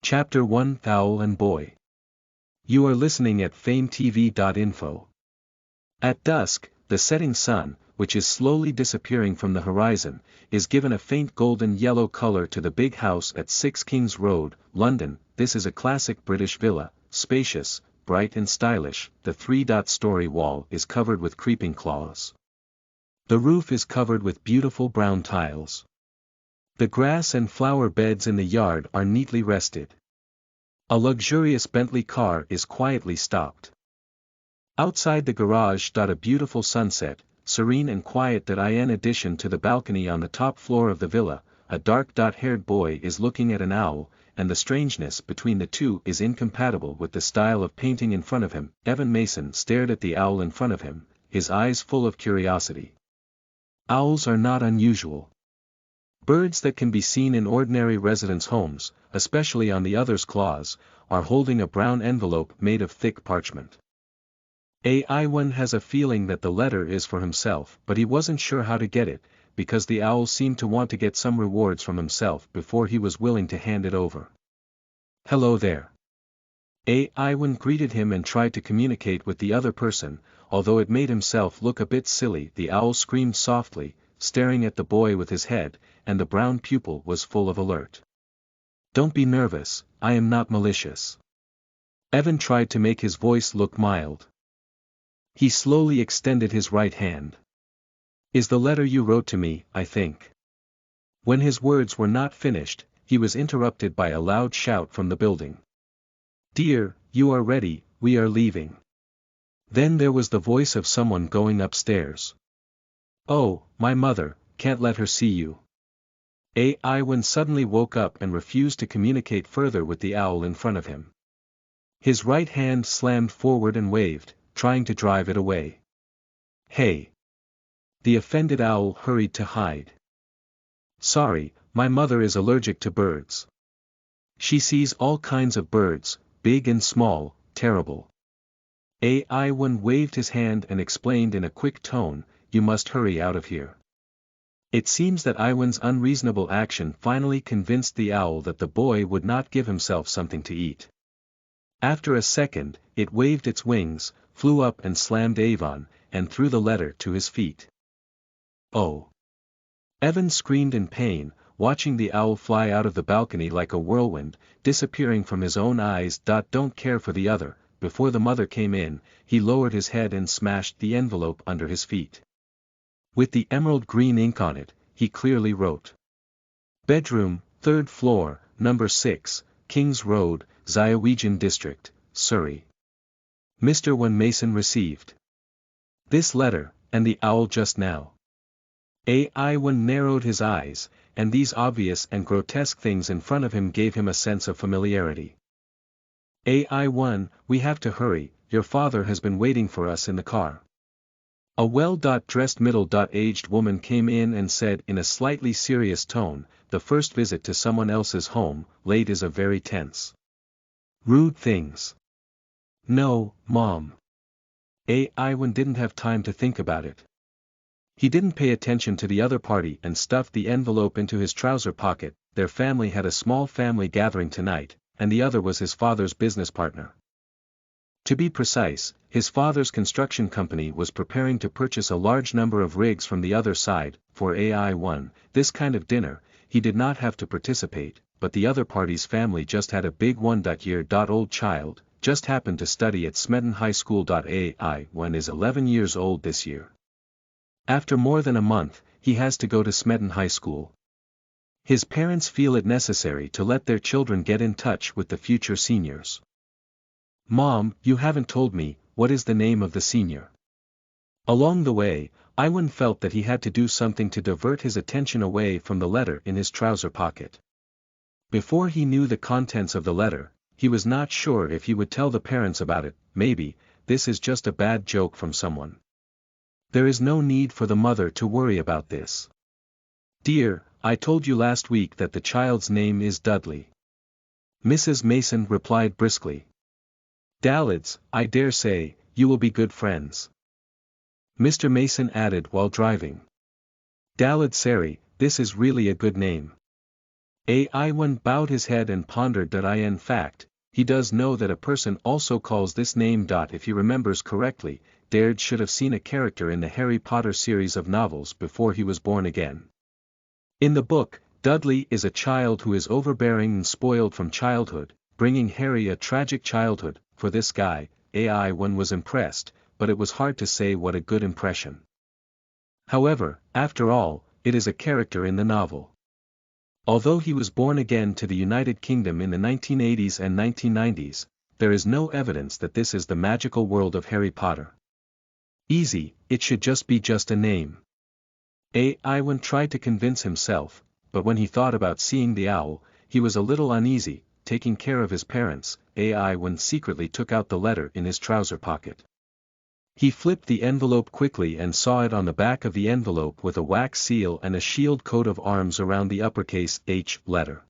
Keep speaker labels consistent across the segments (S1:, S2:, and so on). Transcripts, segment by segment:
S1: Chapter 1 Owl and Boy. You are listening at FameTV.info. At dusk, the setting sun, which is slowly disappearing from the horizon, is given a faint golden yellow color to the big house at 6 Kings Road, London. This is a classic British villa, spacious, bright and stylish. The 3-story wall is covered with creeping claws. The roof is covered with beautiful brown tiles. The grass and flower beds in the yard are neatly rested. A luxurious Bentley car is quietly stopped. Outside the garage. A beautiful sunset, serene and quiet. In addition to the balcony on the top floor of the villa, a dark-haired boy is looking at an owl, and the strangeness between the two is incompatible with the style of painting in front of him. Evan Mason stared at the owl in front of him, his eyes full of curiosity. Owls are not unusual. Birds that can be seen in ordinary residence homes, especially on the other's claws, are holding a brown envelope made of thick parchment. Iwan has a feeling that the letter is for himself, but he wasn't sure how to get it, because the owl seemed to want to get some rewards from himself before he was willing to hand it over. "Hello there." Iwan greeted him and tried to communicate with the other person, although it made himself look a bit silly. The owl screamed softly, staring at the boy with his head, and the brown pupil was full of alert. "Don't be nervous, I am not malicious." Evan tried to make his voice look mild. He slowly extended his right hand. "Is the letter you wrote to me, I think?" When his words were not finished, he was interrupted by a loud shout from the building. "Dear, you are ready, we are leaving." Then there was the voice of someone going upstairs. "Oh, my mother, can't let her see you." Iwan suddenly woke up and refused to communicate further with the owl in front of him. His right hand slammed forward and waved, trying to drive it away. "Hey!" The offended owl hurried to hide. "Sorry, my mother is allergic to birds. She sees all kinds of birds, big and small, terrible." Iwan waved his hand and explained in a quick tone, "You must hurry out of here." It seems that Iwan's unreasonable action finally convinced the owl that the boy would not give himself something to eat. After a second, it waved its wings, flew up and slammed Iwan, and threw the letter to his feet. "Oh!" Evan screamed in pain, watching the owl fly out of the balcony like a whirlwind, disappearing from his own eyes. Don't care for the other. Before the mother came in, he lowered his head and smashed the envelope under his feet. With the emerald green ink on it, he clearly wrote: "Bedroom, 3rd floor, number 6, Kings Road, Ziowegian District, Surrey. Mr. Evan Mason received this letter, and the owl just now." Iwan narrowed his eyes, and these obvious and grotesque things in front of him gave him a sense of familiarity. "Iwan, we have to hurry, your father has been waiting for us in the car." A well-dressed middle-aged woman came in and said in a slightly serious tone, "The first visit to someone else's home, late is a very tense. Rude things." "No, Mom." Iwan didn't have time to think about it. He didn't pay attention to the other party and stuffed the envelope into his trouser pocket. Their family had a small family gathering tonight, and the other was his father's business partner. To be precise, his father's construction company was preparing to purchase a large number of rigs from the other side. For Iwan, this kind of dinner, he did not have to participate, but the other party's family just had a big 1-year-old child, just happened to study at Smedden High School. Iwan is 11 years old this year. After more than a month, he has to go to Smedden High School. His parents feel it necessary to let their children get in touch with the future seniors. "Mom, you haven't told me, what is the name of the senior?" Along the way, Iwan felt that he had to do something to divert his attention away from the letter in his trouser pocket. Before he knew the contents of the letter, he was not sure if he would tell the parents about it. Maybe, this is just a bad joke from someone. There is no need for the mother to worry about this. "Dear, I told you last week that the child's name is Dudley." Mrs. Mason replied briskly. "Dallads, I dare say, you will be good friends." Mr. Mason added while driving. "Dallad Sari, this is really a good name." AI1 bowed his head and pondered that in fact, he does know that a person also calls this name. If he remembers correctly, Dared should have seen a character in the Harry Potter series of novels before he was born again. In the book, Dudley is a child who is overbearing and spoiled from childhood, bringing Harry a tragic childhood. For this guy, AI1 was impressed, but it was hard to say what a good impression. However, after all, it is a character in the novel. Although he was born again to the United Kingdom in the 1980s and 1990s, there is no evidence that this is the magical world of Harry Potter. Easy, it should just be a name. AI1 tried to convince himself, but when he thought about seeing the owl, he was a little uneasy. Taking care of his parents, AI1 secretly took out the letter in his trouser pocket. He flipped the envelope quickly and saw it on the back of the envelope with a wax seal and a shield coat of arms around the uppercase H letter.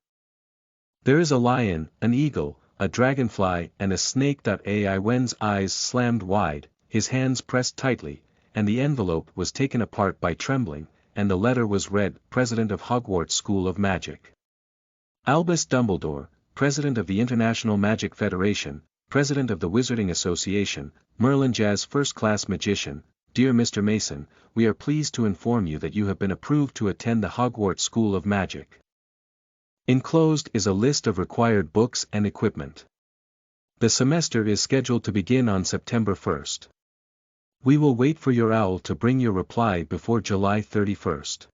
S1: There is a lion, an eagle, a dragonfly and a snake. AI1's eyes slammed wide, his hands pressed tightly, and the envelope was taken apart by trembling, and the letter was read: President of Hogwarts School of Magic. Albus Dumbledore, President of the International Magic Federation, President of the Wizarding Association, Merlin's first-class magician, dear Mr. Mason, we are pleased to inform you that you have been approved to attend the Hogwarts School of Magic. Enclosed is a list of required books and equipment. The semester is scheduled to begin on September 1st. We will wait for your owl to bring your reply before July 31st.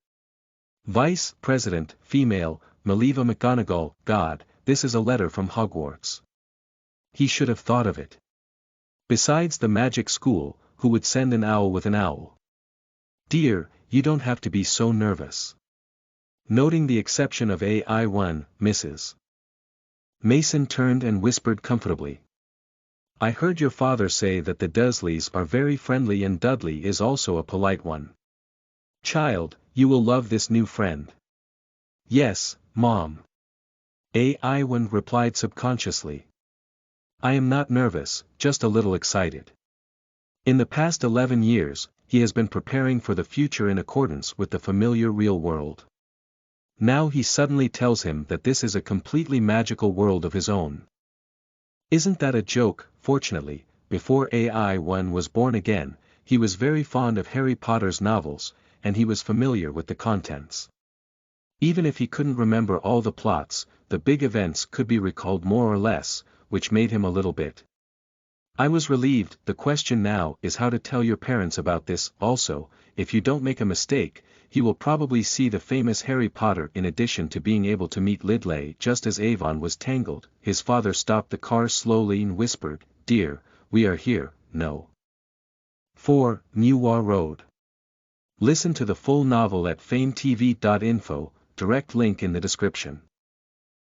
S1: Vice President, female, Maliva McGonagall. God, this is a letter from Hogwarts. He should have thought of it. Besides the magic school, who would send an owl with an owl? Dear, you don't have to be so nervous. Noting the exception of AI1, Mrs. Mason turned and whispered comfortably. I heard your father say that the Dursleys are very friendly and Dudley is also a polite one. Child, you will love this new friend. Yes, Mom. AI1 replied subconsciously. I am not nervous, just a little excited. In the past 11 years, he has been preparing for the future in accordance with the familiar real world. Now he suddenly tells him that this is a completely magical world of his own. Isn't that a joke? Fortunately, before AI1 was born again, he was very fond of Harry Potter's novels, and he was familiar with the contents. Even if he couldn't remember all the plots, the big events could be recalled more or less, which made him a little bit. I was relieved. The question now is how to tell your parents about this. Also, if you don't make a mistake, he will probably see the famous Harry Potter in addition to being able to meet Lidley. Just as Avon was tangled, his father stopped the car slowly and whispered, Dear, we are here, no. 4, Newark Road. Listen to the full novel at FameTV.info, direct link in the description.